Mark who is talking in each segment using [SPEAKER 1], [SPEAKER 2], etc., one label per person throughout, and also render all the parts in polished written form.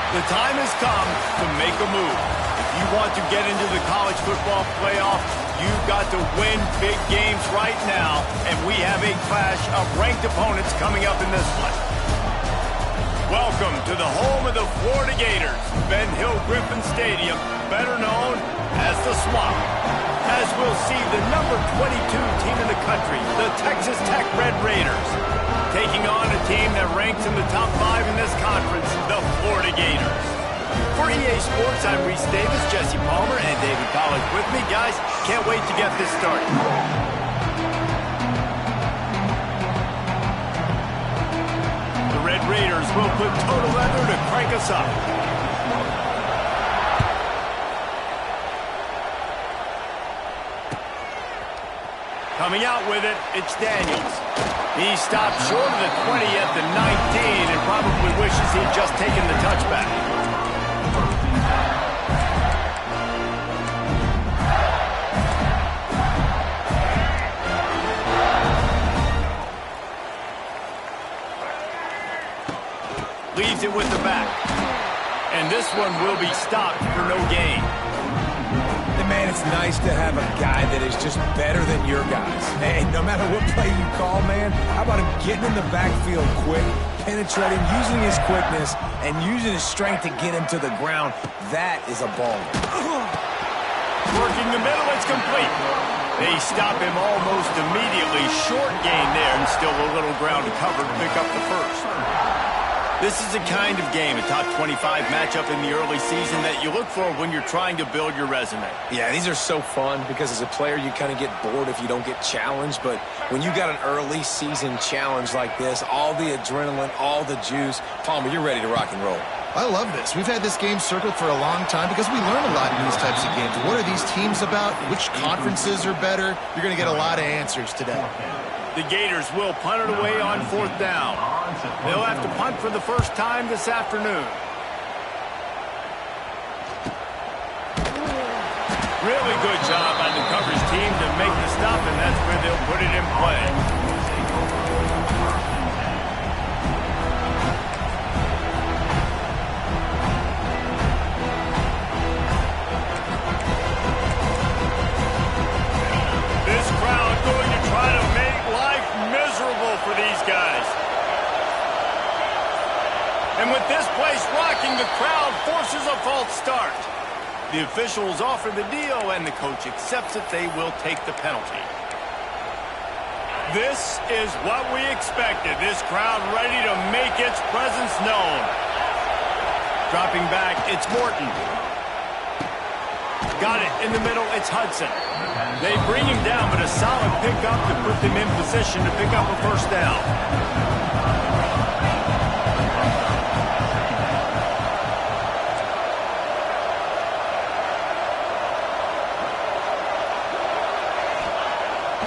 [SPEAKER 1] The time has come to make a move. If you want to get into the college football playoff, you've got to win big games right now, and we have a clash of ranked opponents coming up in this one. Welcome to the home of the Florida Gators, Ben Hill Griffin Stadium, better known as the Swamp. As we'll see the number 22 team in the country, the Texas Tech Red Raiders, taking on a team that ranks in the top 5 in this conference, the Florida Gators. For EA Sports, I'm Reese Davis, Jesse Palmer, and David Collins with me. Guys, can't wait to get this started. The Red Raiders will put total leather to crank us up. Coming out with it, it's Daniels. He stopped short of the 20 at the 19 and probably wishes he'd just taken the touchback. Leaves it with the back. And this one will be stopped for no gain.
[SPEAKER 2] Man, it's nice to have a guy that is just better than your guys. Hey, no matter what play you call, man, how about him getting in the backfield quick, penetrating, using his quickness, and using his strength to get him to the ground? That is a baller.
[SPEAKER 1] Working the middle, it's complete. They stop him almost immediately. Short gain there, and still a little ground to cover to pick up the first. This is the kind of game, a top 25 matchup in the early season that you look for when you're trying to build your resume.
[SPEAKER 2] Yeah, these are so fun because as a player, you kind of get bored if you don't get challenged. But when you got an early season challenge like this, all the adrenaline, all the juice, Palmer, you're ready to rock and roll.
[SPEAKER 3] I love this. We've had this game circled for a long time because we learn a lot in these types of games. What are these teams about? Which conferences are better? You're going to get a lot of answers today.
[SPEAKER 1] The Gators will punt it away on 4th down. They'll have to punt for the first time this afternoon. Really good job by the coverage team to make the stop, and that's where they'll put it in play. This crowd going to try to make life miserable for these guys. And with this place rocking, the crowd forces a false start. The officials offer the deal, and the coach accepts it. They will take the penalty. This is what we expected. This crowd ready to make its presence known. Dropping back, it's Morton. Got it in the middle, it's Hudson. They bring him down, but a solid pickup to put them in position to pick up a first down.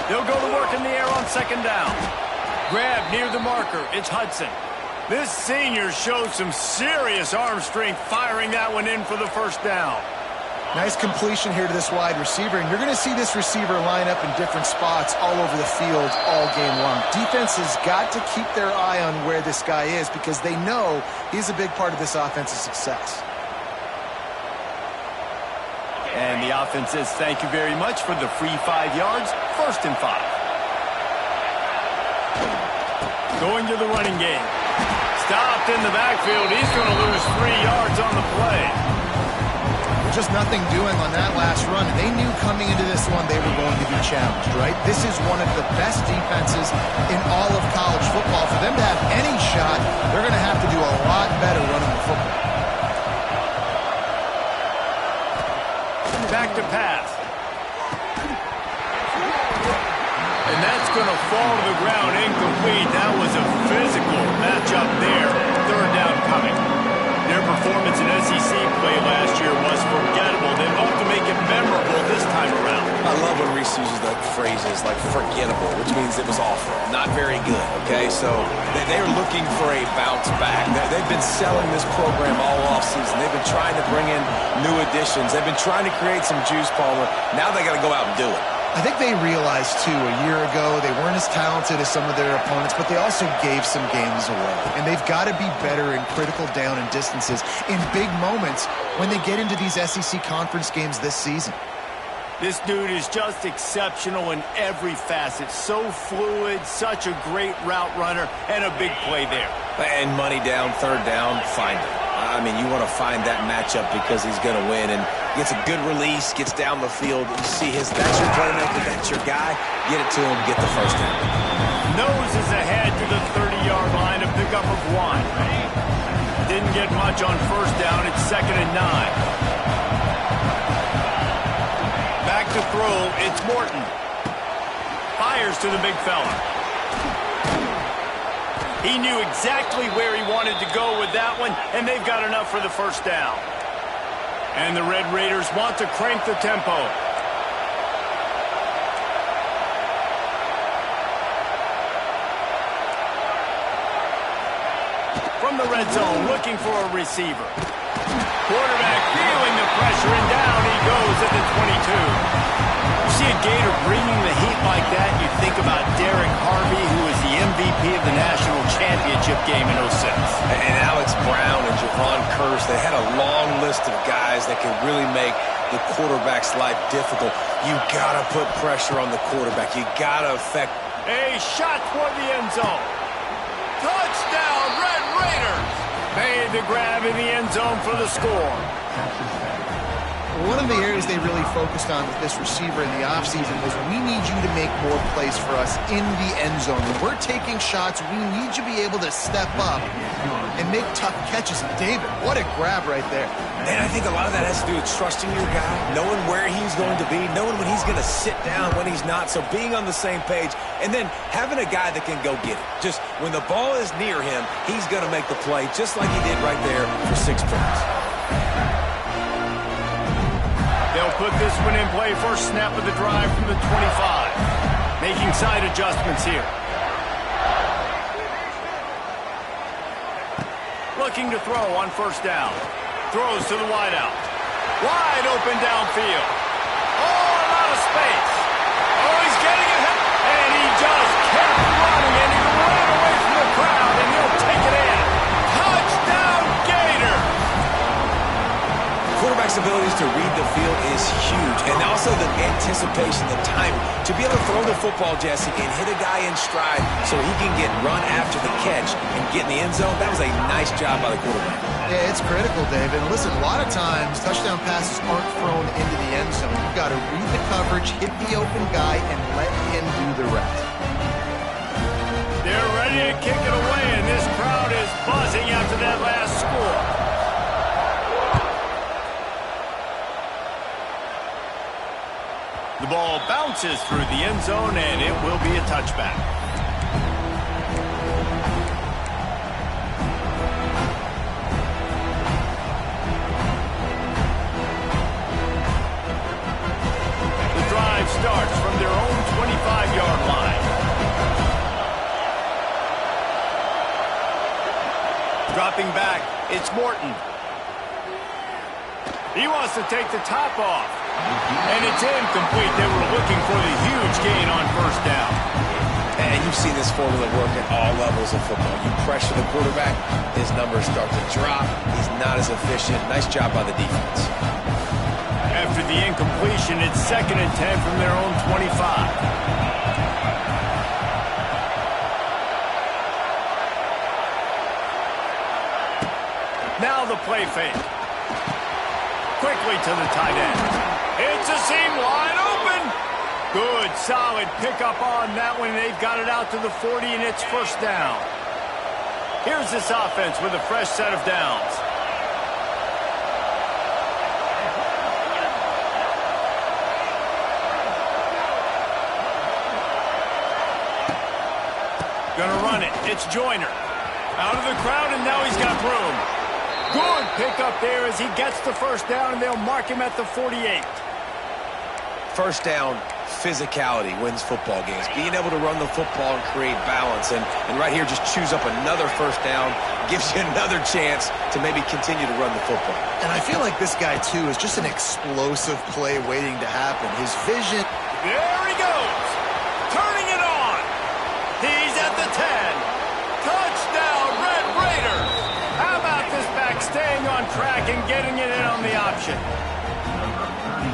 [SPEAKER 1] They'll go to work in the air on 2nd down. Grab near the marker, it's Hudson. This senior shows some serious arm strength firing that one in for the first down.
[SPEAKER 3] Nice completion here to this wide receiver, and you're going to see this receiver line up in different spots all over the field all game long. Defense has got to keep their eye on where this guy is because they know he's a big part of this offense's success.
[SPEAKER 1] And the offense says thank you very much for the free 5 yards, 1st and 5. Going to the running game. Stopped in the backfield. He's going to lose 3 yards on the play.
[SPEAKER 3] Just nothing doing on that last run. They knew coming into this one they were going to be challenged, right? This is one of the best defenses in all of college football. For them to have any shot, they're going to have to do a lot better running the football.
[SPEAKER 1] Back to pass. And that's going to fall to the ground incomplete. That was a physical matchup there. 3rd down coming. Their performance in SEC play last year was forgettable. They hope to make it memorable this time around.
[SPEAKER 2] I love when Reese uses the phrases like forgettable, which means it was awful, not very good, okay? So they're looking for a bounce back. They've been selling this program all offseason. They've been trying to bring in new additions. They've been trying to create some juice, Palmer. Now they got to go out and do it.
[SPEAKER 3] I think they realized, too, a year ago they weren't as talented as some of their opponents, but they also gave some games away. And they've got to be better in critical down and distances in big moments when they get into these SEC conference games this season.
[SPEAKER 1] This dude is just exceptional in every facet. So fluid, such a great route runner, and a big play there.
[SPEAKER 2] And money down, third down, find him. I mean, you want to find that matchup because he's going to win. And gets a good release, gets down the field. You see that's your playmaker, that's your guy. Get it to him, get the first down.
[SPEAKER 1] Nose is ahead to the 30-yard line, a pickup of 1. Didn't get much on first down. It's 2nd and 9. Back to throw, it's Morton. Fires to the big fella. He knew exactly where he wanted to go with that one, and they've got enough for the first down. And the Red Raiders want to crank the tempo. From the red zone, looking for a receiver. Quarterback feeling the pressure, and down he goes at the 22. You see a Gator bringing the heat like that, you think about Derek Harvey, who was the MVP of the national championship game in 06.
[SPEAKER 2] And Alex Brown and Javon Curse, they had a long list of guys that can really make the quarterback's life difficult. You got to put pressure on the quarterback. You got to affect.
[SPEAKER 1] A shot toward the end zone. Touchdown, Red Raiders! Made the grab in the end zone for the score.
[SPEAKER 3] One of the areas they really focused on with this receiver in the offseason was we need you to make more plays for us in the end zone. When we're taking shots, we need you to be able to step up and make tough catches. And David, what a grab right there.
[SPEAKER 2] And I think a lot of that has to do with trusting your guy, knowing where he's going to be, knowing when he's going to sit down, when he's not. So being on the same page, and then having a guy that can go get it. Just when the ball is near him, he's going to make the play, just like he did right there for 6 points.
[SPEAKER 1] They'll put this one in play. First snap of the drive from the 25. Making side adjustments here. Looking to throw on first down. Throws to the wideout. Wide open downfield. Oh, a lot of space. Oh, he's getting it. And he just kept running, and he ran away from the crowd, and he'll take it in. Touchdown, Gator!
[SPEAKER 2] Quarterback's abilities to read the field is huge, and also the anticipation, the timing. To be able to throw the football, Jesse, and hit a guy in stride so he can get run after the catch and get in the end zone, that was a nice job by the quarterback.
[SPEAKER 3] Yeah, it's critical, David. And listen, a lot of times touchdown passes aren't thrown into the end zone. You've got to read the coverage, hit the open guy, and let him do the rest.
[SPEAKER 1] They're ready to kick it away, and this crowd is buzzing after that last score. The ball bounces through the end zone, and it will be a touchback. The drive starts from their own 25-yard line. Dropping back, it's Morton. He wants to take the top off. And it's incomplete. They were looking for the huge gain on first down.
[SPEAKER 2] And you've seen this formula work at all levels of football. You pressure the quarterback, his numbers start to drop. He's not as efficient. Nice job by the defense.
[SPEAKER 1] After the incompletion, it's 2nd and 10 from their own 25. Now the play fake. Quickly to the tight end. It's a seam wide open. Good, solid pickup on that one. They've got it out to the 40, and it's first down. Here's this offense with a fresh set of downs. Gonna run it. It's Joyner. Out of the crowd, and now he's got room. Good pickup there as he gets the first down, and they'll mark him at the 48.
[SPEAKER 2] First down, physicality wins football games. Being able to run the football and create balance. And right here, just choose up another first down. Gives you another chance to maybe continue to run the football.
[SPEAKER 3] And I feel like this guy, too, is just an explosive play waiting to happen. His vision,
[SPEAKER 1] There he goes. Turning it on. He's at the 10. Touchdown, Red Raiders. How about this back staying on track and getting it in on the option?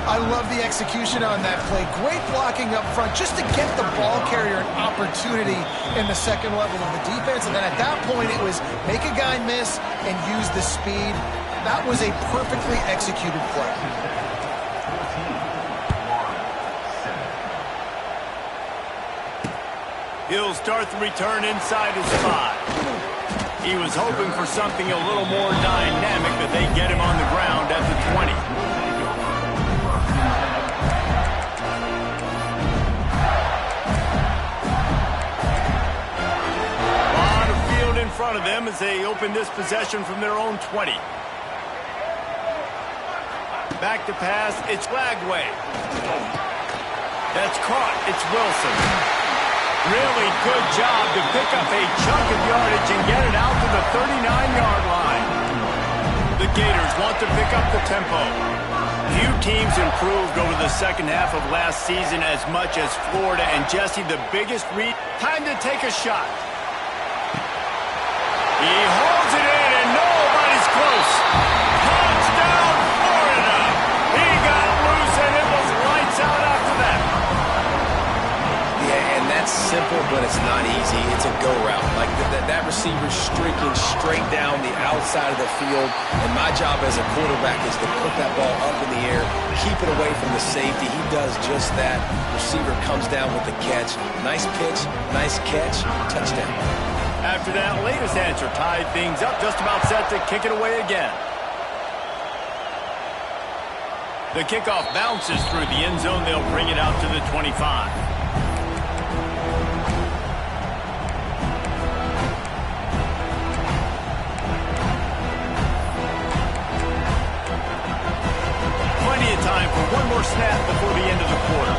[SPEAKER 3] I love the execution on that play. Great blocking up front just to get the ball carrier an opportunity in the second level of the defense. And then at that point, it was make a guy miss and use the speed. That was a perfectly executed play.
[SPEAKER 1] He'll start the return inside his 5. He was hoping for something a little more dynamic, but they get him on the ground at the 20. In front of them as they open this possession from their own 20. Back to pass, it's Lagway. That's caught, it's Wilson. Really good job to pick up a chunk of yardage and get it out to the 39-yard line. The Gators want to pick up the tempo. Few teams improved over the second half of last season as much as Florida, and Jesse, the biggest read. Time to take a shot. He holds it in, and nobody's close. Touchdown, Florida! He got loose, and it was lights out after that.
[SPEAKER 4] Yeah, and that's simple, but it's not easy. It's a go route. Like that receiver's streaking straight down the outside of the field, and my job as a quarterback is to put that ball up in the air, keep it away from the safety. He does just that. Receiver comes down with the catch. Nice pitch, nice catch, touchdown.
[SPEAKER 1] After that latest answer tied things up, just about set to kick it away again. The kickoff bounces through the end zone. They'll bring it out to the 25. Plenty of time for one more snap before the end of the quarter.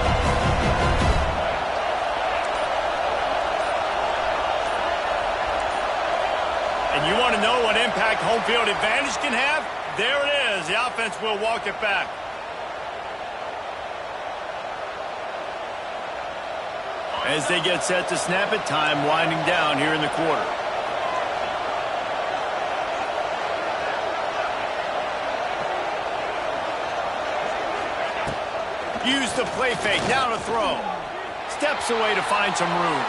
[SPEAKER 1] And you want to know what impact home field advantage can have? There it is. The offense will walk it back. As they get set to snap it, time winding down here in the quarter. Use the play fake, now to throw. Steps away to find some room.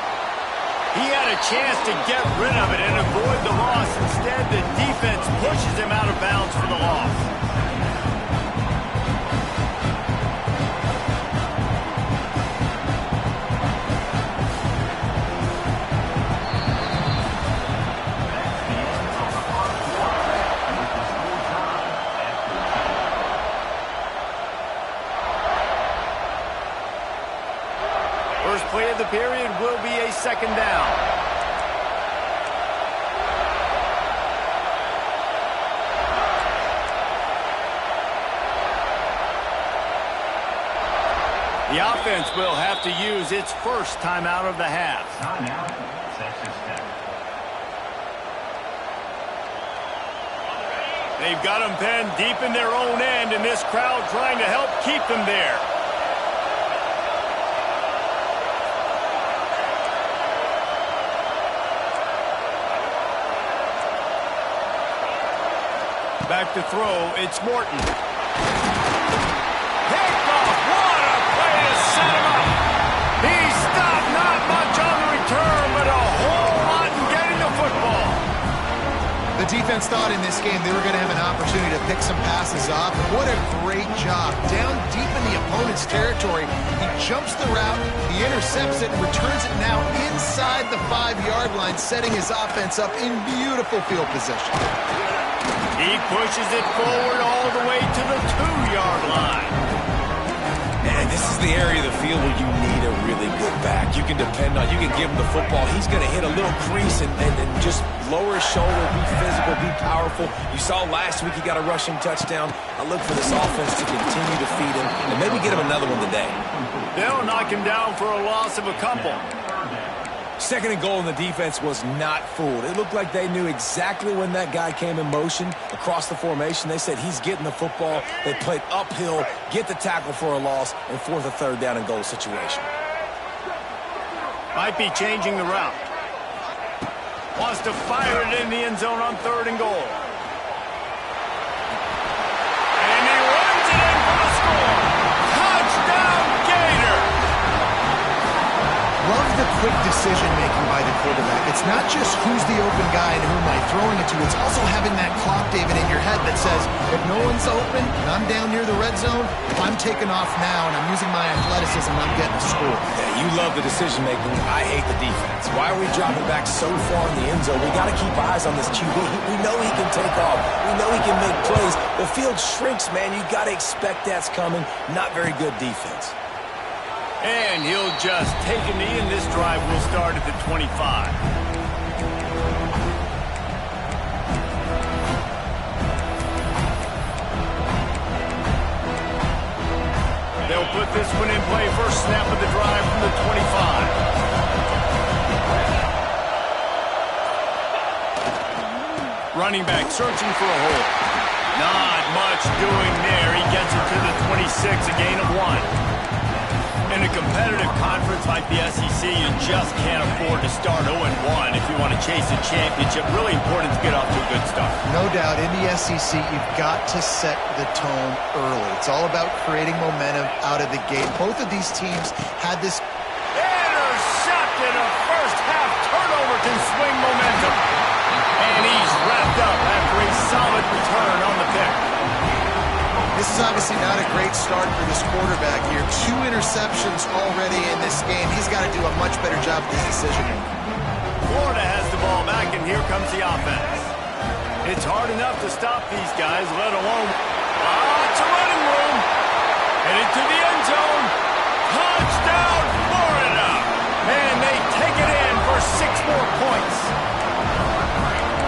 [SPEAKER 1] He had a chance to get rid of it and avoid the loss. Instead, the defense pushes him out of bounds for the loss. First play of the period will be a second down. The offense will have to use its first timeout of the half. They've got them penned deep in their own end, and this crowd trying to help keep them there. Back to throw, it's Morton. Picked off, what a play to set him up. He stopped, not much on the return, but a whole lot in getting the football.
[SPEAKER 3] The defense thought in this game they were going to have an opportunity to pick some passes off. What a great job. Down deep in the opponent's territory, he jumps the route, he intercepts it, and returns it now inside the 5-yard line, setting his offense up in beautiful field position.
[SPEAKER 1] He pushes it forward all the way to the 2-yard line.
[SPEAKER 4] And this is the area of the field where you need a really good back. You can depend on, you can give him the football. He's going to hit a little crease and just lower his shoulder, be physical, be powerful. You saw last week he got a rushing touchdown. I look for this offense to continue to feed him and maybe get him another one today.
[SPEAKER 1] They'll knock him down for a loss of a couple.
[SPEAKER 2] Second and goal, and the defense was not fooled. It looked like they knew exactly when that guy came in motion across the formation. They said he's getting the football. They played uphill, get the tackle for a loss, and force a third down and goal situation.
[SPEAKER 1] Might be changing the route. Wants to fire it in the end zone on 3rd and goal. And he runs it in for the score. Touchdown, Gator!
[SPEAKER 3] Love the quick decision-making by the quarterback. It's not just who's the open guy and who am I throwing it to. It's also having that clock, David, in your head that says, if no one's open and I'm down near the red zone, I'm taking off now and I'm using my athleticism and I'm getting a score.
[SPEAKER 2] Yeah, you love the decision-making. I hate the defense. Why are we dropping back so far in the end zone? We got to keep eyes on this QB. We know he can take off. We know he can make plays. The field shrinks, man. You got to expect that's coming. Not very good defense.
[SPEAKER 1] And he'll just take a knee, and this drive will start at the 25. They'll put this one in play. First snap of the drive from the 25. Running back searching for a hole. Not much doing there. He gets it to the 26, a gain of 1. In a competitive conference like the SEC, you just can't afford to start 0-1 if you want to chase a championship. Really important to get off to a good start.
[SPEAKER 3] No doubt, in the SEC, you've got to set the tone early. It's all about creating momentum out of the gate. Both of these teams had this...
[SPEAKER 1] Intercepted, a first-half turnover can swing momentum. And he's wrapped up after a solid return on the pick.
[SPEAKER 3] This is obviously not a great start for this quarterback here. 2 interceptions already in this game. He's got to do a much better job with his decision-making.
[SPEAKER 1] Florida has the ball back, and here comes the offense. It's hard enough to stop these guys, let alone... it's a running room. Headed to the end zone. Touchdown, Florida! And they take it in for 6 more points.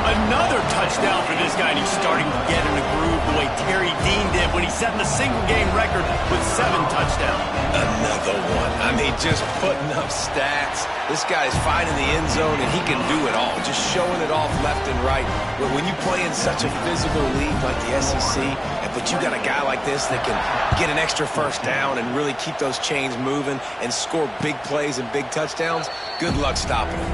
[SPEAKER 1] Another touchdown for this guy, and he's starting to get in a groove the way Terry Dean did when he set the single-game record with 7 touchdowns.
[SPEAKER 4] Another one. I mean, just putting up stats. This guy's finding the end zone, and he can do it all. Just showing it off left and right. But when you play in such a physical league like the SEC, but you got a guy like this that can get an extra first down and really keep those chains moving and score big plays and big touchdowns, good luck stopping him.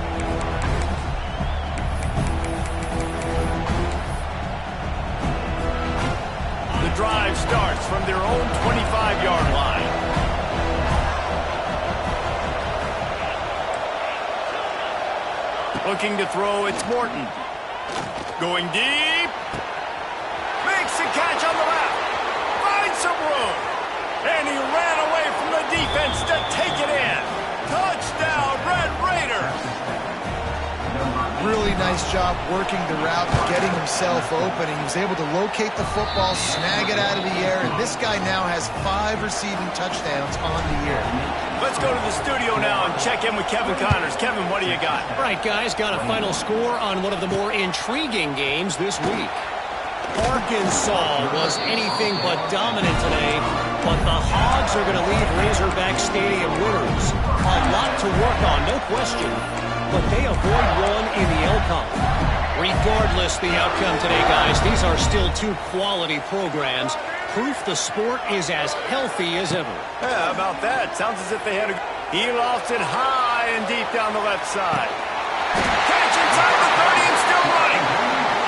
[SPEAKER 1] Drive starts from their own 25-yard line. Looking to throw, it's Morton. Going deep. Makes a catch on the left. Finds some room. And he ran away from the defense to take it in. Touchdown, Red Raiders.
[SPEAKER 3] Really nice job working the route and getting himself open. He was able to locate the football, snag it out of the air, and this guy now has 5 receiving touchdowns on the year.
[SPEAKER 1] Let's go to the studio now and check in with Kevin Connors. Kevin, what do you got?
[SPEAKER 5] All right, guys, got a final score on one of the more intriguing games this week. Arkansas was anything but dominant today, but the Hogs are going to leave Razorback Stadium winners. A lot to work on, no question, but they avoid one in the Elcon. Regardless the outcome today, guys, these are still 2 quality programs. Proof the sport is as healthy as ever.
[SPEAKER 1] Yeah, how about that? Sounds as if they had a... He lost it high and deep down the left side. Catch inside the 30 and still running.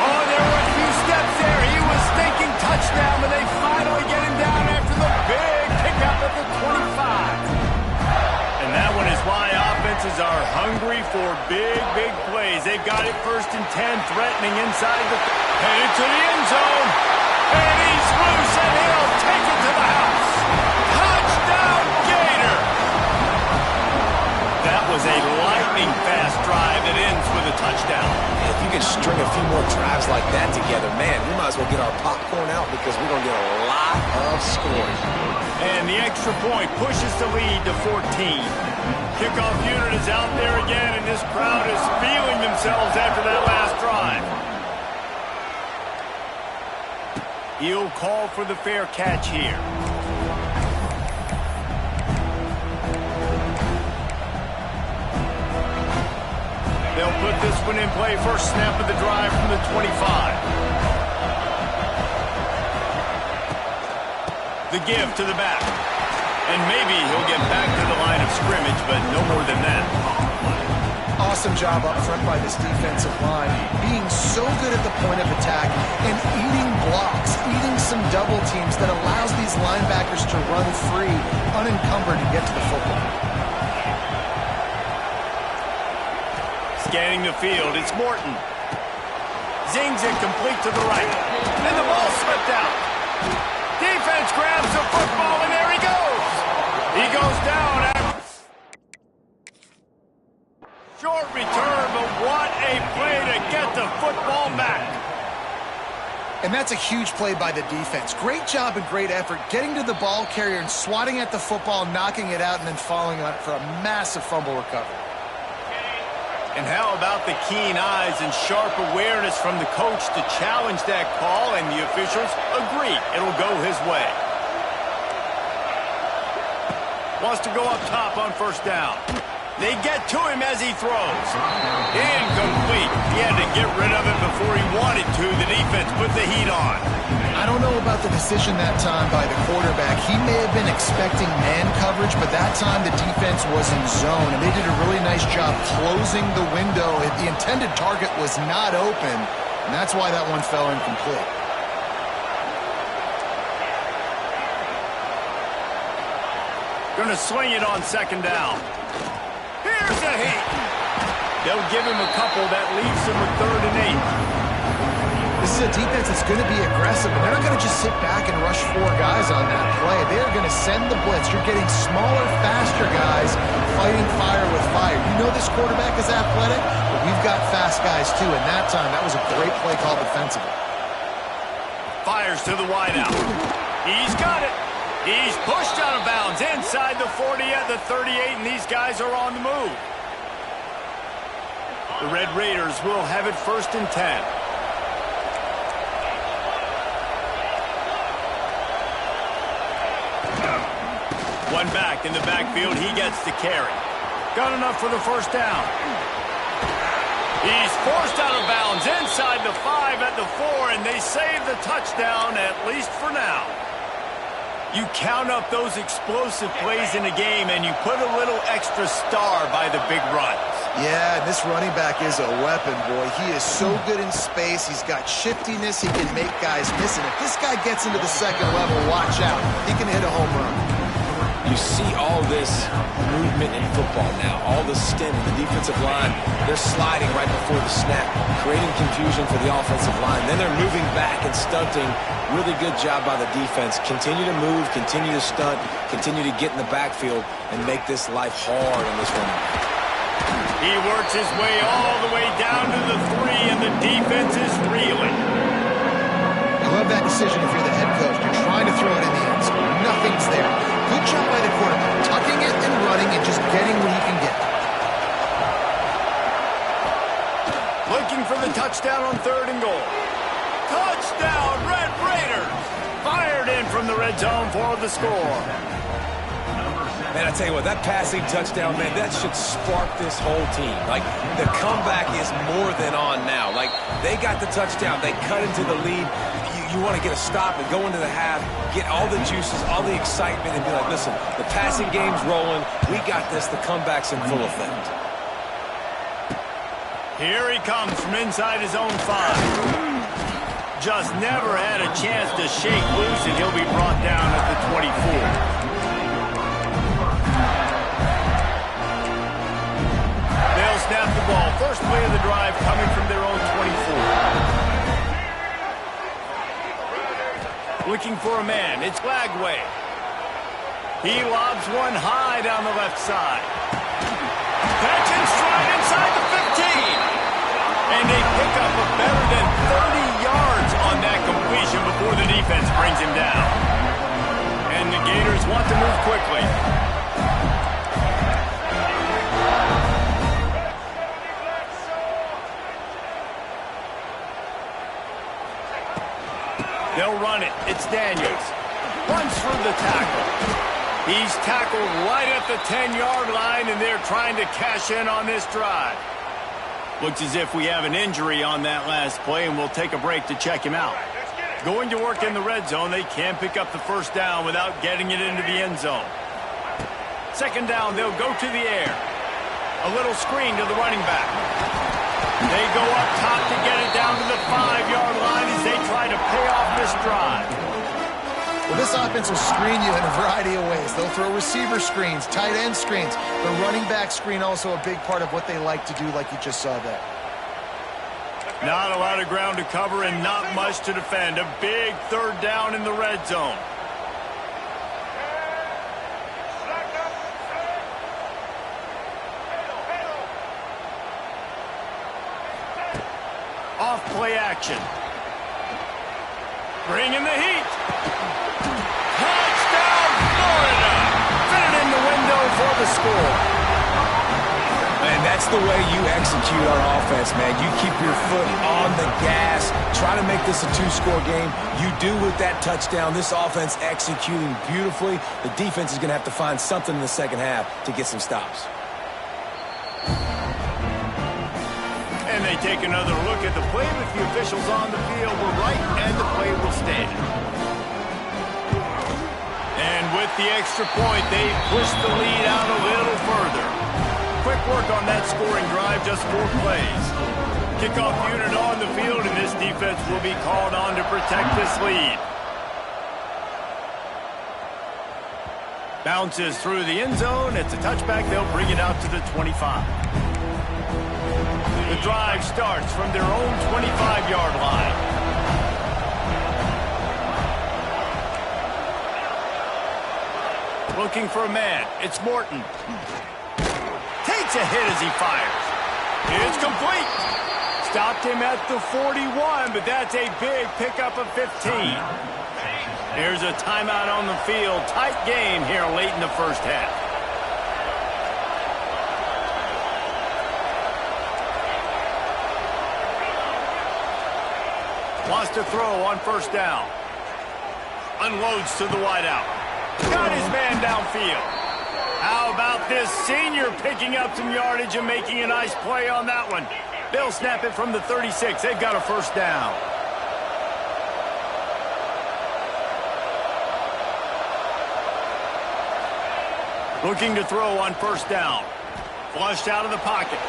[SPEAKER 1] Oh, there were a few steps there. He was thinking touchdown, but they finally get him down after the big pickup at the 25. And that one is why offenses are hungry for big plays. They've got it 1st and 10, threatening inside the... Headed to the end zone. And he's loose, and he'll take it to the house. Touchdown, Gator! That was a lightning-fast drive that ends with a touchdown.
[SPEAKER 4] If you can string a few more drives like that together, man, we might as well get our popcorn out because we're going to get a lot of scoring.
[SPEAKER 1] And the extra point pushes the lead to 14. Kickoff unit is out there again, and this crowd is feeling themselves after that last drive. He'll call for the fair catch here. They'll put this one in play. First snap of the drive from the 25. The give to the back. And maybe he'll get back to the line of scrimmage, but no more than that.
[SPEAKER 3] Awesome job up front by this defensive line, being so good at the point of attack and eating blocks, eating some double teams that allows these linebackers to run free, unencumbered, and get to the football.
[SPEAKER 1] Scanning the field, it's Morton. Zings it complete to the right. And the ball slipped out. Defense grabs the football, and there he goes. He goes down. Short return, but what a play to get the football back.
[SPEAKER 3] And that's a huge play by the defense. Great job and great effort getting to the ball carrier and swatting at the football, knocking it out, and then following on for a massive fumble recovery.
[SPEAKER 1] And how about the keen eyes and sharp awareness from the coach to challenge that call, and the officials agree it'll go his way. Wants to go up top on first down. They get to him as he throws. Incomplete. He had to get rid of it before he wanted to. The defense put the heat on.
[SPEAKER 3] I don't know about the decision that time by the quarterback. He may have been expecting man coverage, but that time the defense was in zone, and they did a really nice job closing the window. The intended target was not open, and that's why that one fell incomplete.
[SPEAKER 1] Going to swing it on second down. Here's a hit. They'll give him a couple. That leaves him with 3rd and 8.
[SPEAKER 3] This is a defense that's going to be aggressive, and they're not going to just sit back and rush 4 guys on that play. They're going to send the blitz. You're getting smaller, faster guys fighting fire with fire. You know this quarterback is athletic, but we've got fast guys too, and that time, that was a great play call defensively.
[SPEAKER 1] Fires to the wideout. He's got it. He's pushed out of bounds inside the 40 at the 38, and these guys are on the move. The Red Raiders will have it 1st and 10. One back in the backfield. He gets the carry. Got enough for the first down. He's forced out of bounds inside the 5 at the 4, and they save the touchdown, at least for now. You count up those explosive plays in a game, and you put a little extra star by the big runs.
[SPEAKER 3] Yeah, this running back is a weapon, boy. He is so good in space. He's got shiftiness. He can make guys miss. And if this guy gets into the second level, watch out. He can hit a home run.
[SPEAKER 4] You see all this movement in football now, all the stint in the defensive line. They're sliding right before the snap, creating confusion for the offensive line. Then they're moving back and stunting. Really good job by the defense. Continue to move, continue to stunt, continue to get in the backfield, and make this life hard on this running back.
[SPEAKER 1] He works his way all the way down to the 3, and the defense is reeling.
[SPEAKER 3] I love that decision if you're the head coach. You're trying to throw it in the end zone. Nothing's there. Good job by the quarterback, tucking it and running and just getting what he can get.
[SPEAKER 1] Looking for the touchdown on 3rd and goal. Touchdown, Red Raiders! Fired in from the red zone for the score.
[SPEAKER 4] Man, I tell you what, that passing touchdown, man, that should spark this whole team. Like, the comeback is more than on now. Like, they got the touchdown. They cut into the lead. You want to get a stop and go into the half, get all the juices, all the excitement, and be like, listen, the passing game's rolling. We got this. The comeback's in full effect.
[SPEAKER 1] Here he comes from inside his own 5. Just never had a chance to shake loose, and he'll be brought down at the 24. They'll snap the ball. First play of the drive coming from their own 24. Looking for a man. It's Lagway. He lobs one high down the left side. Catch and stride inside the 15. And they pick up a better than 30 yards on that completion before the defense brings him down. And the Gators want to move quickly. They'll run it. It's Daniels. Runs through the tackle. He's tackled right at the 10-yard line, and they're trying to cash in on this drive. Looks as if we have an injury on that last play, and we'll take a break to check him out. Going to work in the red zone, they can't pick up the first down without getting it into the end zone. Second down, they'll go to the air. A little screen to the running back. They go up top to get it down to the 5-yard line as they try to pay off this drive.
[SPEAKER 3] Well, this offense will screen you in a variety of ways. They'll throw receiver screens, tight end screens. The running back screen also a big part of what they like to do, like you just saw there.
[SPEAKER 1] Not a lot of ground to cover and not much to defend. A big third down in the red zone. Off play action. Bring in the heat. Touchdown, Florida! Fit it in the window for the score.
[SPEAKER 2] And that's the way you execute on offense, man. You keep your foot on the gas, try to make this a 2-score game. You do with that touchdown. This offense executing beautifully. The defense is going to have to find something in the second half to get some stops.
[SPEAKER 1] And they take another look at the play, but the officials on the field were right, and the play will stand. And with the extra point, they push the lead out a little further. Quick work on that scoring drive, just 4 plays. Kickoff unit on the field, and this defense will be called on to protect this lead. Bounces through the end zone. It's a touchback. They'll bring it out to the 25. The drive starts from their own 25-yard line. Looking for a man. It's Morton. Takes a hit as he fires. It's complete. Stopped him at the 41, but that's a big pickup of 15. Here's a timeout on the field. Tight game here late in the first half. Wants to throw on first down. Unloads to the wideout. Got his man downfield. How about this senior picking up some yardage and making a nice play on that one? They'll snap it from the 36. They've got a first down. Looking to throw on first down. Flushed out of the pocket.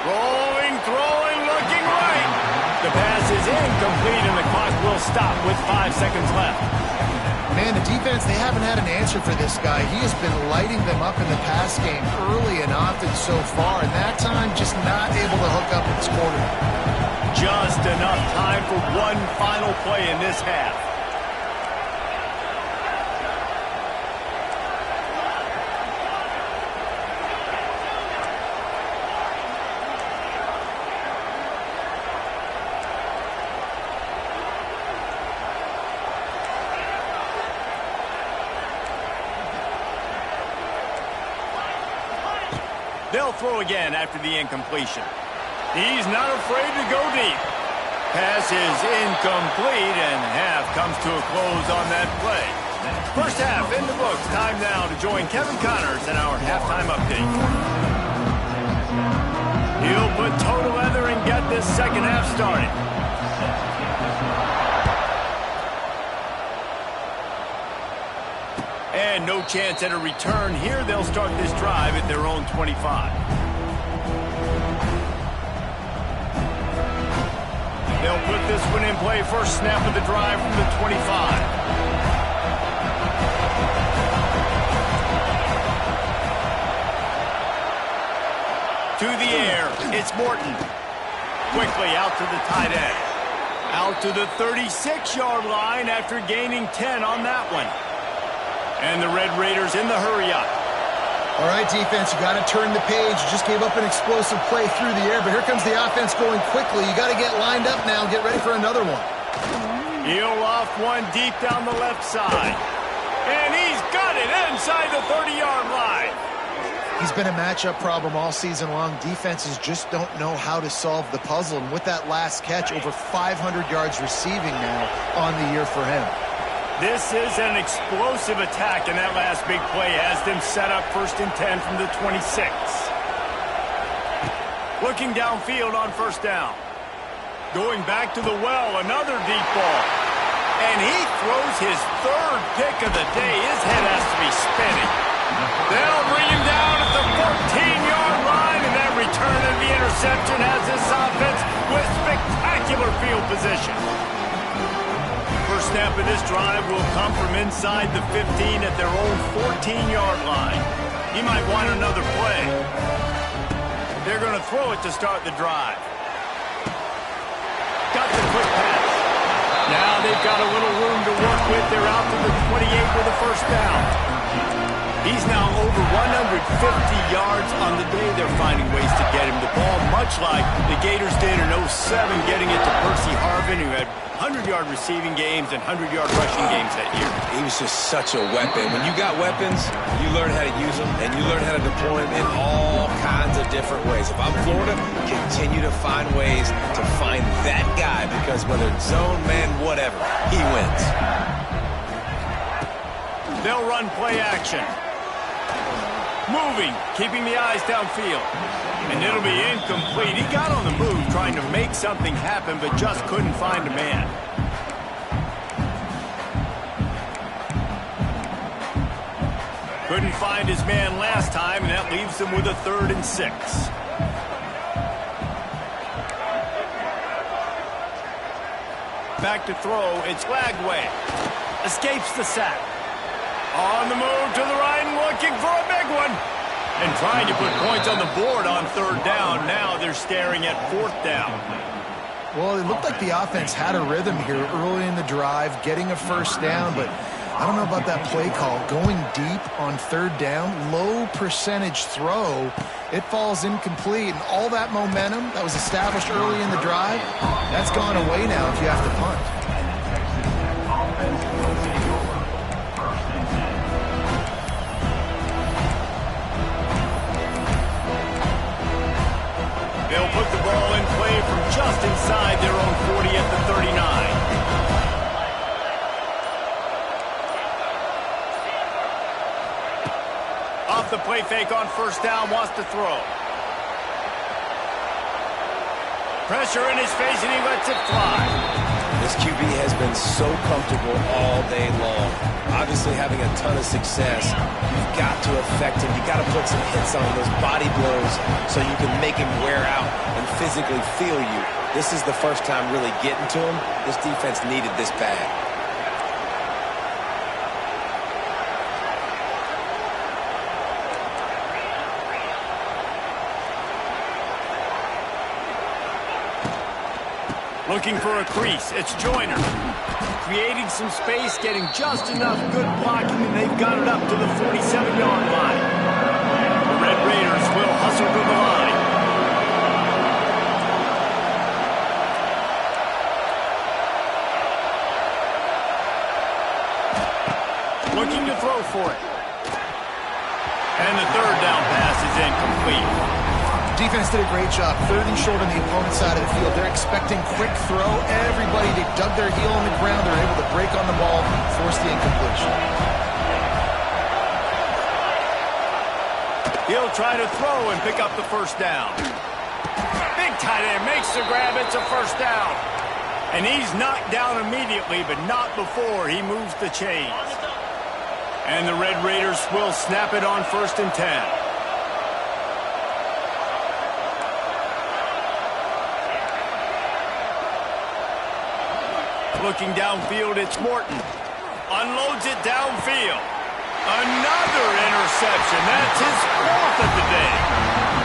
[SPEAKER 1] Rolling, throwing, looking right. The pass is incomplete, and the clock will stop with 5 seconds left.
[SPEAKER 3] Man, the defense, they haven't had an answer for this guy. He has been lighting them up in the pass game early and often so far, and that time just not able to hook up and score.
[SPEAKER 1] Just enough time for one final play in this half. They'll throw again after the incompletion. He's not afraid to go deep. Pass is incomplete, and half comes to a close on that play. First half in the books. Time now to join Kevin Connors in our halftime update. He'll put total leather and get this second half started. And no chance at a return here. They'll start this drive at their own 25. They'll put this one in play. First snap of the drive from the 25. To the air, it's Morton. Quickly out to the tight end. Out to the 36-yard line after gaining 10 on that one. And the Red Raiders in the hurry-up.
[SPEAKER 3] All right, defense, you got to turn the page. You just gave up an explosive play through the air, but here comes the offense going quickly. You got to get lined up now and get ready for another one.
[SPEAKER 1] He'll off one deep down the left side. And he's got it inside the 30-yard line.
[SPEAKER 3] He's been a matchup problem all season long. Defenses just don't know how to solve the puzzle. And with that last catch, over 500 yards receiving now on the year for him.
[SPEAKER 1] This is an explosive attack, and that last big play has them set up 1st and 10 from the 26. Looking downfield on first down. Going back to the well, another deep ball. And he throws his third pick of the day. His head has to be spinning. They'll bring him down at the 14-yard line, and that return of the interception has this offense with spectacular field position. First snap of this drive will come from inside the 15 at their own 14-yard line. He might want another play. They're going to throw it to start the drive. Got the quick pass. Now they've got a little room to work with. They're out to the 28 with a first down. He's now over 150 yards on the day. They're finding ways to get him the ball, much like the Gators did in 07, getting it to Percy Harvin, who had 100-yard receiving games and 100-yard rushing games that year.
[SPEAKER 4] He was just such a weapon. When you got weapons, you learn how to use them, and you learn how to deploy them in all kinds of different ways. If I'm Florida, continue to find ways to find that guy, because whether it's zone, man, whatever, he wins.
[SPEAKER 1] They'll run play action. Moving, keeping the eyes downfield. And it'll be incomplete. He got on the move trying to make something happen, but just couldn't find a man. Couldn't find his man last time, and that leaves him with a 3rd and 6. Back to throw, it's Lagway. Escapes the sack. On the move to the right and looking for a big one. And trying to put points on the board on 3rd down. Now they're staring at 4th down.
[SPEAKER 3] Well, it looked like the offense had a rhythm here early in the drive, getting a first down, but I don't know about that play call. Going deep on 3rd down, low percentage throw, it falls incomplete. And all that momentum that was established early in the drive, that's gone away now if you have to punt.
[SPEAKER 1] They'll put the ball in play from just inside their own 40 at the 39. Off the play fake on first down, wants to throw. Pressure in his face, and he lets it fly.
[SPEAKER 4] This QB has been so comfortable all day long. Obviously having a ton of success. You've got to affect him. You've got to put some hits on those body blows so you can make him wear out and physically feel you. This is the first time really getting to him. This defense needed this bad.
[SPEAKER 1] Looking for a crease. It's Joyner. Creating some space, getting just enough good blocking, and they've got it up to the 47-yard line. The Red Raiders will hustle to the line. Looking to throw for it. And the 3rd down pass is incomplete.
[SPEAKER 3] Defense did a great job. 3rd and short on the opponent's side of the field. They're expecting quick throw. Everybody, they dug their heel on the ground. They're able to break on the ball, force the incompletion.
[SPEAKER 1] He'll try to throw and pick up the first down. Big tight end makes the grab. It's a first down. And he's knocked down immediately, but not before he moves the chains. And the Red Raiders will snap it on 1st and 10. Looking downfield, it's Morton. Unloads it downfield. Another interception. That's his 4th of the day.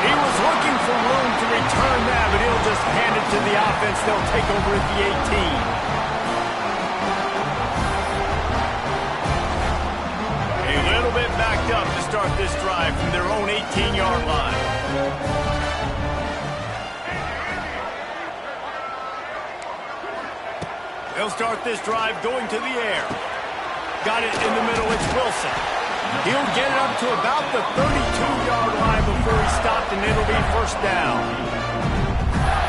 [SPEAKER 1] He was looking for room to return that, but he'll just hand it to the offense. They'll take over at the 18. A little bit backed up to start this drive from their own 18-yard line. They'll start this drive going to the air. Got it in the middle, it's Wilson. He'll get it up to about the 32-yard line before he stopped, and it'll be first down.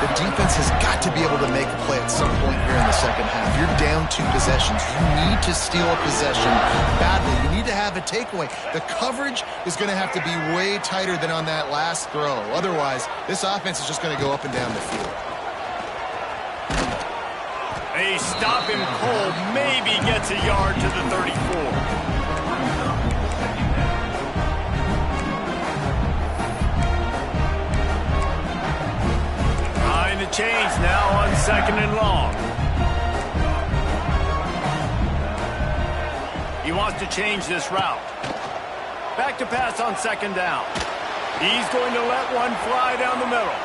[SPEAKER 3] the defense has got to be able to make a play at some point here in the second half. You're down 2 possessions. You need to steal a possession badly. You need to have a takeaway. The coverage is going to have to be way tighter than on that last throw. Otherwise, this offense is just going to go up and down the field.
[SPEAKER 1] They stop him cold, maybe gets a yard to the 34. The change now on 2nd and long. He wants to change this route. Back to pass on 2nd down. He's going to let one fly down the middle.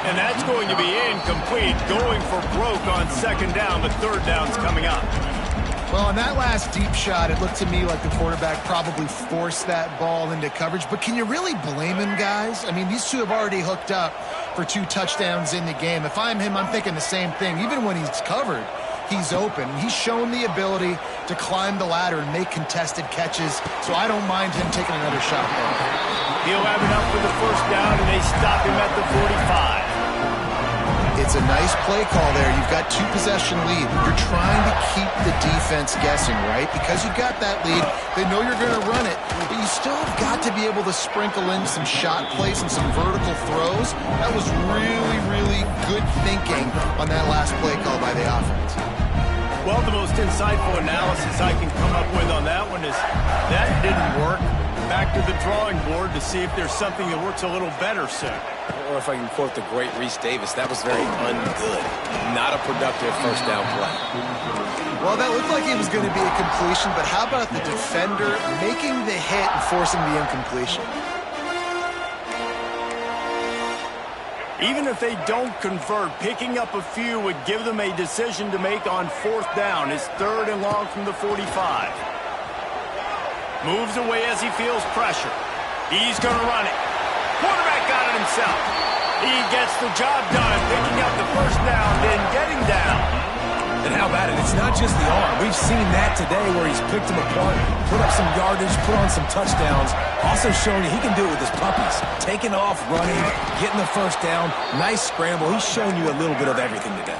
[SPEAKER 1] And that's going to be incomplete. Going for broke on 2nd down, but 3rd down's coming up.
[SPEAKER 3] Well, on that last deep shot, it looked to me like the quarterback probably forced that ball into coverage. But can you really blame him, guys? I mean, these two have already hooked up for 2 touchdowns in the game. If I'm him, I'm thinking the same thing. Even when he's covered, he's open. He's shown the ability to climb the ladder and make contested catches, so I don't mind him taking another shot there.
[SPEAKER 1] He'll have enough for the 1st down, and they stop him at the 45.
[SPEAKER 3] It's a nice play call there. You've got 2-possession lead. You're trying to keep the defense guessing, right? Because you've got that lead, they know you're going to run it, but you still have got to be able to sprinkle in some shot plays and some vertical throws. That was really, really good thinking on that last play call by the offense.
[SPEAKER 1] Well, the most insightful analysis I can come up with on that one is that didn't work. Back to the drawing board to see if there's something that works a little better soon.
[SPEAKER 4] Or if I can quote the great Reese Davis, that was very ungood. Not a productive 1st down play.
[SPEAKER 3] Well, that looked like it was going to be a completion, but how about the defender making the hit and forcing the incompletion?
[SPEAKER 1] Even if they don't convert, picking up a few would give them a decision to make on 4th down. It's 3rd and long from the 45. Moves away as he feels pressure. He's going to run it. Quarterback got it himself. He gets the job done, picking up the 1st down, then getting down.
[SPEAKER 2] And how about it? It's not just the arm. We've seen that today where he's picked them apart, put up some yardage, put on some touchdowns. Also showing you he can do it with his puppies. Taking off, running, getting the 1st down. Nice scramble. He's shown you a little bit of everything today.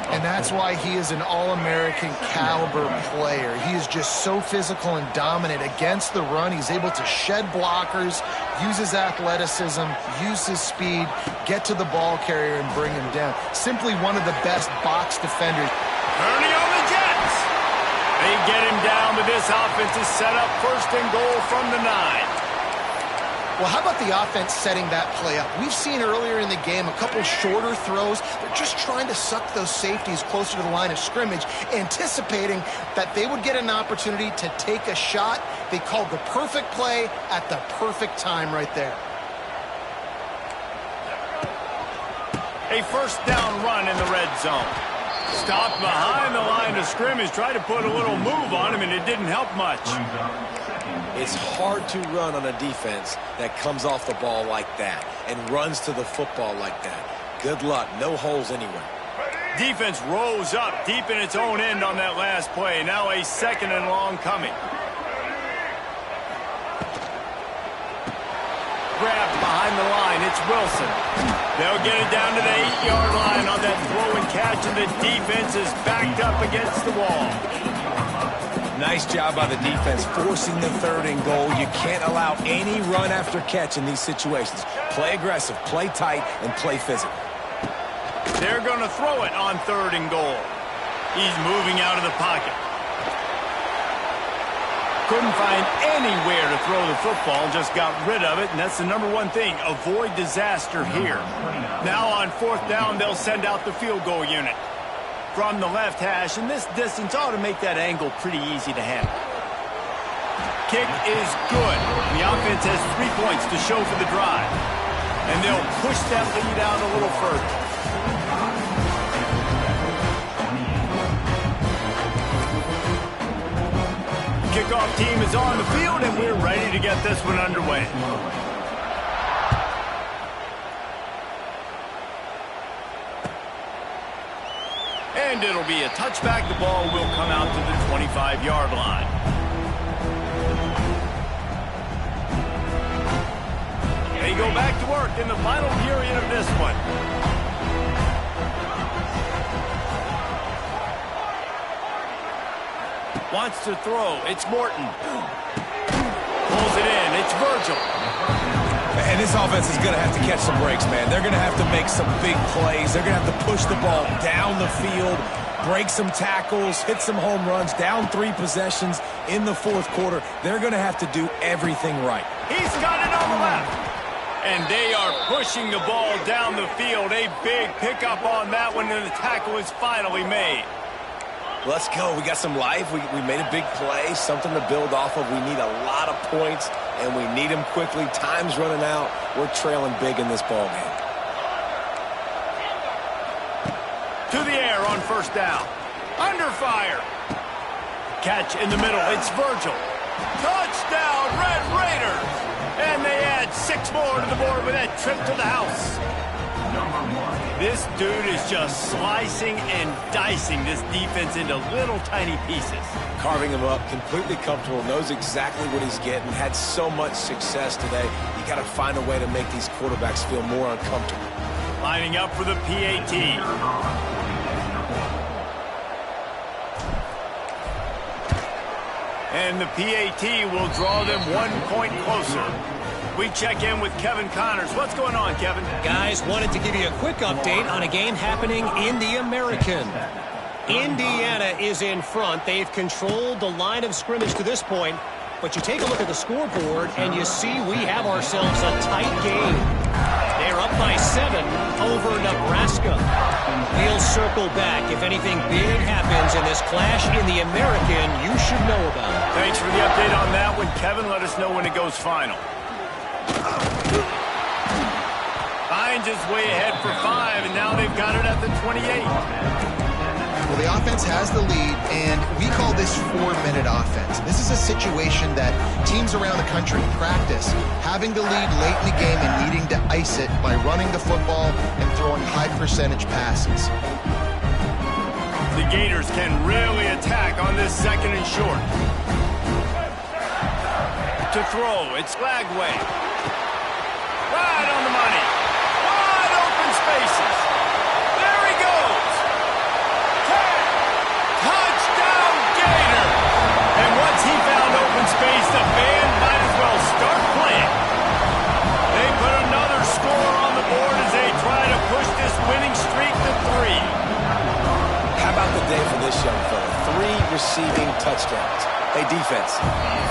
[SPEAKER 3] And that's why he is an All-American caliber player. He is just so physical and dominant against the run. He's able to shed blockers, use his athleticism, use his speed, get to the ball carrier and bring him down. Simply one of the best box defenders.
[SPEAKER 1] Ernie on the Jets. They get him down, but this offense is set up 1st and goal from the 9.
[SPEAKER 3] Well, how about the offense setting that play up? We've seen earlier in the game a couple shorter throws. They're just trying to suck those safeties closer to the line of scrimmage, anticipating that they would get an opportunity to take a shot. They called the perfect play at the perfect time right there.
[SPEAKER 1] A 1st down run in the red zone. Stopped behind the line of scrimmage, tried to put a little move on him, and it didn't help much.
[SPEAKER 4] It's hard to run on a defense that comes off the ball like that and runs to the football like that. Good luck. No holes anywhere.
[SPEAKER 1] Defense rose up deep in its own end on that last play. Now a 2nd and long coming. Grabbed behind the line. It's Wilson. They'll get it down to the 8-yard line on that throw and catch, and the defense is backed up against the wall.
[SPEAKER 2] Nice job by the defense forcing the 3rd and goal. You can't allow any run after catch in these situations. Play aggressive, play tight, and play physical.
[SPEAKER 1] They're going to throw it on 3rd and goal. He's moving out of the pocket. Couldn't find anywhere to throw the football, just got rid of it, and that's the #1 thing. Avoid disaster here. Now on 4th down, they'll send out the field goal unit from the left hash, and this distance ought to make that angle pretty easy to handle. Kick is good. The offense has 3 points to show for the drive, and they'll push that lead out a little further. Kickoff team is on the field, and we're ready to get this one underway. And it'll be a touchback. The ball will come out to the 25-yard line. They They go back to work in the final period of this one. Wants to throw. It's Morton. Pulls it in. It's Virgil.
[SPEAKER 2] And this offense is going to have to catch some breaks, man. They're going to have to make some big plays. They're going to have to push the ball down the field, break some tackles, hit some home runs, down 3 possessions in the fourth quarter. They're going to have to do everything right.
[SPEAKER 1] He's got it on the left. And they are pushing the ball down the field. A big pickup on that one, and the tackle is finally made.
[SPEAKER 4] Let's go. We got some life. We made a big play, something to build off of. We need a lot of points, and we need them quickly. Time's running out. We're trailing big in this ball game.
[SPEAKER 1] To the air on first down. Under fire. Catch in the middle. It's Virgil. Touchdown, Red Raiders. And they add 6 more to the board with that trip to the house. This dude is just slicing and dicing this defense into little tiny pieces.
[SPEAKER 4] Carving him up, completely comfortable, knows exactly what he's getting, had so much success today. You got to find a way to make these quarterbacks feel more uncomfortable.
[SPEAKER 1] Lining up for the PAT. And the PAT will draw them 1 point closer. We check in with Kevin Connors. What's going on, Kevin?
[SPEAKER 5] Guys, wanted to give you a quick update on a game happening in the American. Indiana is in front. They've controlled the line of scrimmage to this point. But you take a look at the scoreboard, and you see we have ourselves a tight game. They're up by 7 over Nebraska. We'll circle back. If anything big happens in this clash in the American, you should know about it.
[SPEAKER 1] Thanks for the update on that one, Kevin. Let us know when it goes final. Finds his way ahead for 5, and now they've got it at the 28.
[SPEAKER 3] Well, the offense has the lead, and we call this 4-minute offense. This is a situation that teams around the country practice, having the lead late in the game and needing to ice it by running the football and throwing high-percentage passes.
[SPEAKER 1] The Gators can really attack on this 2nd and short. To throw, it's Lagway. Right on the money. Wide open spaces. There he goes. Touchdown, Gator. And once he found open space, the band might as well start playing. They put another score on the board as they try to push this winning streak to 3.
[SPEAKER 4] How about the day for this young fella? 3 receiving touchdowns. Hey, defense,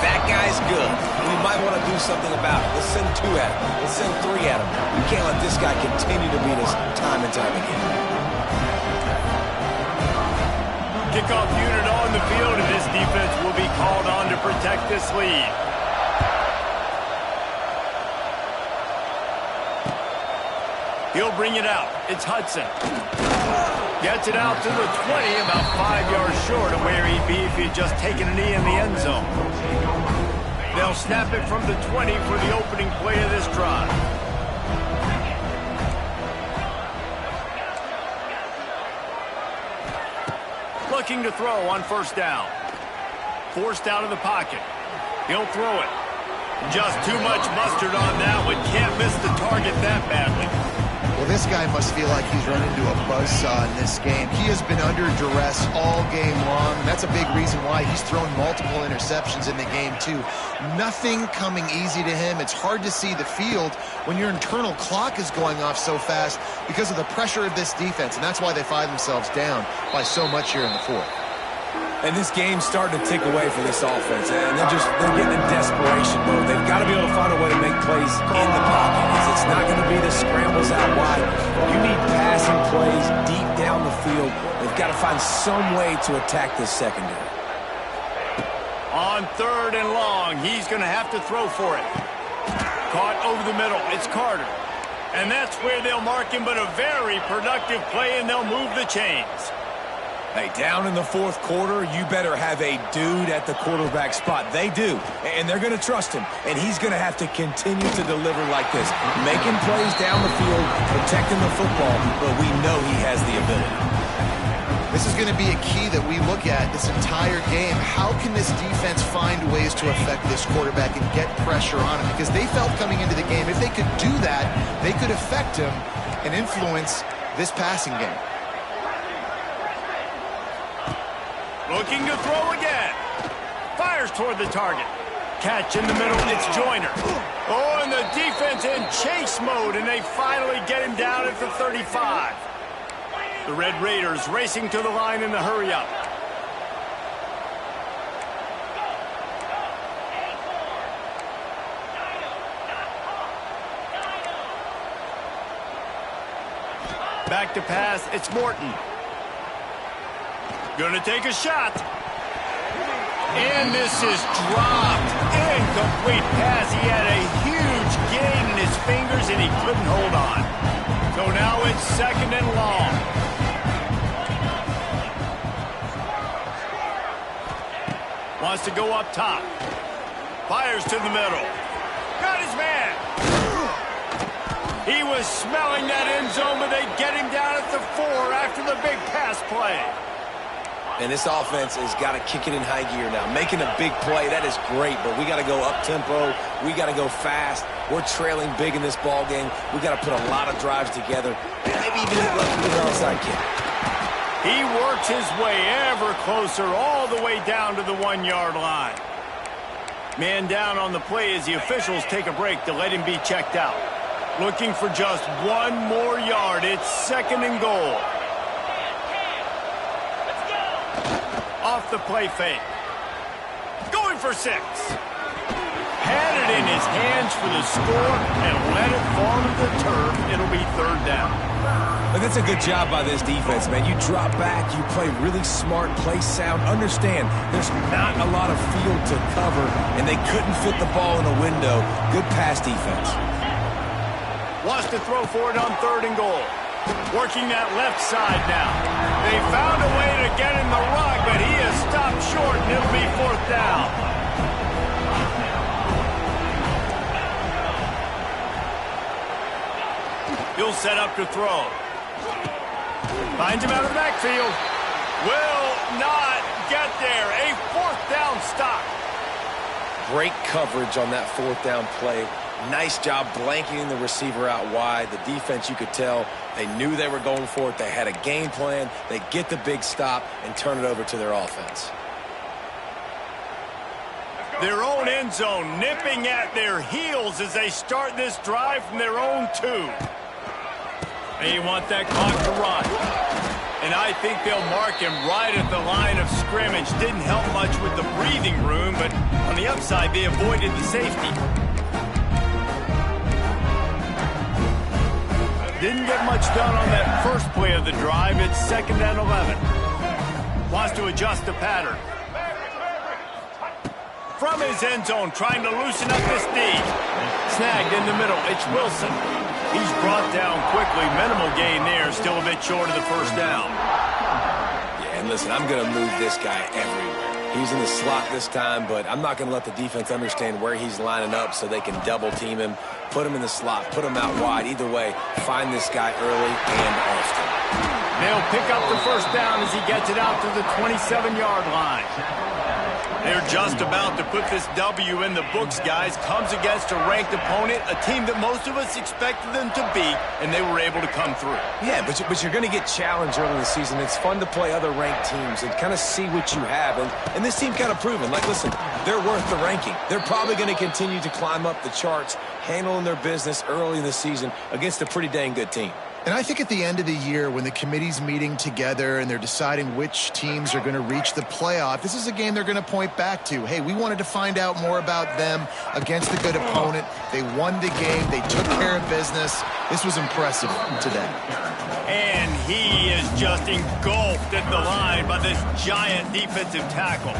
[SPEAKER 4] that guy's good. We might want to do something about it. Let's send 2 at him. Let's send 3 at him. We can't let this guy continue to beat us time and time again.
[SPEAKER 1] Kickoff unit on the field, and this defense will be called on to protect this lead. He'll bring it out. It's Hudson. Gets it out to the 20, about 5 yards short of where he'd be if he'd just taken a knee in the end zone. They'll snap it from the 20 for the opening play of this drive. Looking to throw on first down. Forced out of the pocket. He'll throw it. Just too much mustard on that one. Can't miss the target that badly.
[SPEAKER 3] Well, this guy must feel like he's run into a buzzsaw in this game. He has been under duress all game long, and that's a big reason why he's thrown multiple interceptions in the game, too. Nothing coming easy to him. It's hard to see the field when your internal clock is going off so fast because of the pressure of this defense, and that's why they find themselves down by so much here in the 4th.
[SPEAKER 2] And this game's starting to tick away for this offense, and they're getting in desperation mode. They've got to be able to find a way to make plays in the pocket. It's not going to be the scrambles out wide. You need passing plays deep down the field. They've got to find some way to attack this secondary.
[SPEAKER 1] On 3rd and long, he's going to have to throw for it. Caught over the middle. It's Carter. And that's where they'll mark him, but a very productive play, and they'll move the chains.
[SPEAKER 2] Hey, down in the 4th quarter, you better have a dude at the quarterback spot. They do, and they're going to trust him, and he's going to have to continue to deliver like this, making plays down the field, protecting the football, but we know he has the ability.
[SPEAKER 3] This is going to be a key that we look at this entire game. How can this defense find ways to affect this quarterback and get pressure on him? Because they felt coming into the game, if they could do that, they could affect him and influence this passing game.
[SPEAKER 1] Looking to throw again. Fires toward the target. Catch in the middle, it's Joyner. Oh, and the defense in chase mode, and they finally get him down at the 35. The Red Raiders racing to the line in the hurry-up. Back to pass, it's Morton. Gonna take a shot. And this is dropped. Incomplete pass. He had a huge gain in his fingers, and he couldn't hold on. So now it's second and long. Wants to go up top. Fires to the middle. Got his man. He was smelling that end zone, but they get him down at the 4 after the big pass play.
[SPEAKER 4] And this offense has got to kick it in high gear now. Making a big play, that is great, but we got to go up-tempo. We got to go fast. We're trailing big in this ball game. We got to put a lot of drives together. Maybe even an onside kick.
[SPEAKER 1] He works his way ever closer all the way down to the 1-yard line. Man down on the play as the officials take a break to let him be checked out. Looking for just one more yard. It's second and goal. Off the play fake. Going for 6. Had it in his hands for the score and let it fall to the turf. It'll be third down.
[SPEAKER 2] But that's a good job by this defense, man. You drop back, you play really smart, play sound. Understand, there's not a lot of field to cover, and they couldn't fit the ball in a window. Good pass defense.
[SPEAKER 1] Wants to throw for it on third and goal. Working that left side now. They found a way to get in the rug, but he has stopped short, and it'll be fourth down. He'll set up to throw. Finds him out of the backfield. Will not get there. A fourth down stop.
[SPEAKER 4] Great coverage on that fourth down play. Nice job blanketing the receiver out wide. The defense, you could tell, they knew they were going for it. They had a game plan. They get the big stop and turn it over to their offense.
[SPEAKER 1] Their own end zone nipping at their heels as they start this drive from their own 2. They want that clock to run. And I think they'll mark him right at the line of scrimmage. Didn't help much with the breathing room, but on the upside, they avoided the safety. Didn't get much done on that first play of the drive. It's second and 11. Wants to adjust the pattern. From his end zone, trying to loosen up this D. Snagged in the middle. It's Wilson. He's brought down quickly. Minimal gain there. Still a bit short of the first down.
[SPEAKER 4] Yeah, and listen, I'm going to move this guy everywhere. He's in the slot this time, but I'm not going to let the defense understand where he's lining up so they can double-team him, put him in the slot, put him out wide. Either way, find this guy early and often.
[SPEAKER 1] They'll pick up the first down as he gets it out to the 27-yard line. They're just about to put this W in the books, guys. Comes against a ranked opponent, a team that most of us expected them to beat, and they were able to come through.
[SPEAKER 2] Yeah, but you're going to get challenged early in the season. It's fun to play other ranked teams and kind of see what you have. And this team kind of proven, like, listen, they're worth the ranking. They're probably going to continue to climb up the charts, handling their business early in the season against a pretty dang good team.
[SPEAKER 3] And I think at the end of the year, when the committee's meeting together and they're deciding which teams are going to reach the playoff, this is a game they're going to point back to. Hey, we wanted to find out more about them against a good opponent. They won the game. They took care of business. This was impressive to them.
[SPEAKER 1] And he is just engulfed at the line by this giant defensive tackle.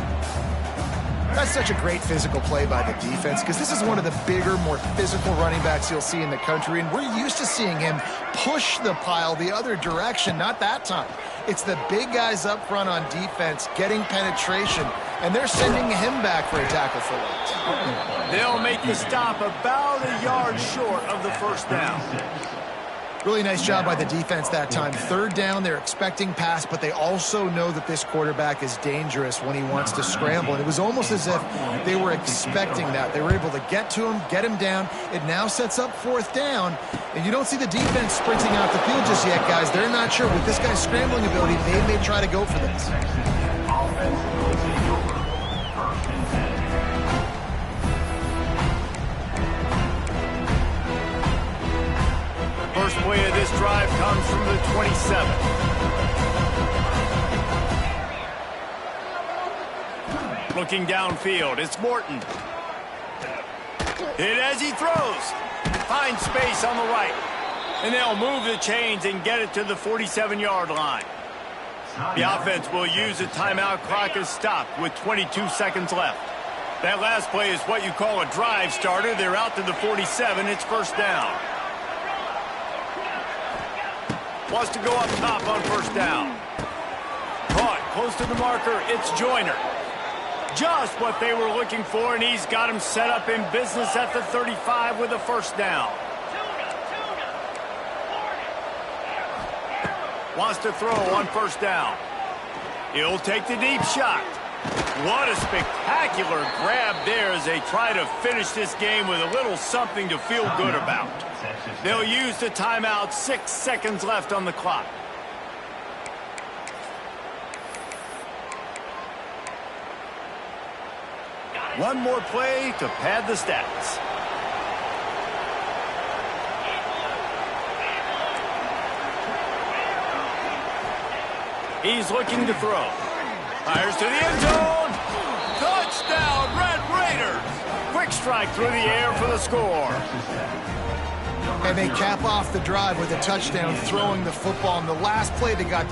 [SPEAKER 3] That's such a great physical play by the defense because this is one of the bigger, more physical running backs you'll see in the country, and we're used to seeing him push the pile the other direction. Not that time. It's the big guys up front on defense getting penetration, and they're sending him back for a tackle for loss.
[SPEAKER 1] They'll make the stop about a yard short of the first down.
[SPEAKER 3] Really nice job by the defense that time. Third down, they're expecting pass, but they also know that this quarterback is dangerous when he wants to scramble. And it was almost as if they were expecting that. They were able to get to him, get him down. It now sets up fourth down. And you don't see the defense sprinting out the field just yet, guys. They're not sure. With this guy's scrambling ability, they may try to go for this.
[SPEAKER 1] First play of this drive comes from the 27. Looking downfield, it's Morton. Hit as he throws. Finds space on the right. And they'll move the chains and get it to the 47-yard line. The offense will use the timeout clock as stopped with 22 seconds left. That last play is what you call a drive starter. They're out to the 47. It's first down. Wants to go up top on first down. Caught close to the marker. It's Joyner. Just what they were looking for, and he's got him set up in business at the 35 with a first down. Wants to throw on first down. He'll take the deep shot. What a spectacular grab there as they try to finish this game with a little something to feel good about. They'll use the timeout. 6 seconds left on the clock. One more play to pad the stats. He's looking to throw. Fires to the end zone. Touchdown, Red Raiders. Quick strike through the air for the score.
[SPEAKER 3] And they cap off the drive with a touchdown, throwing the football. In the last play, they got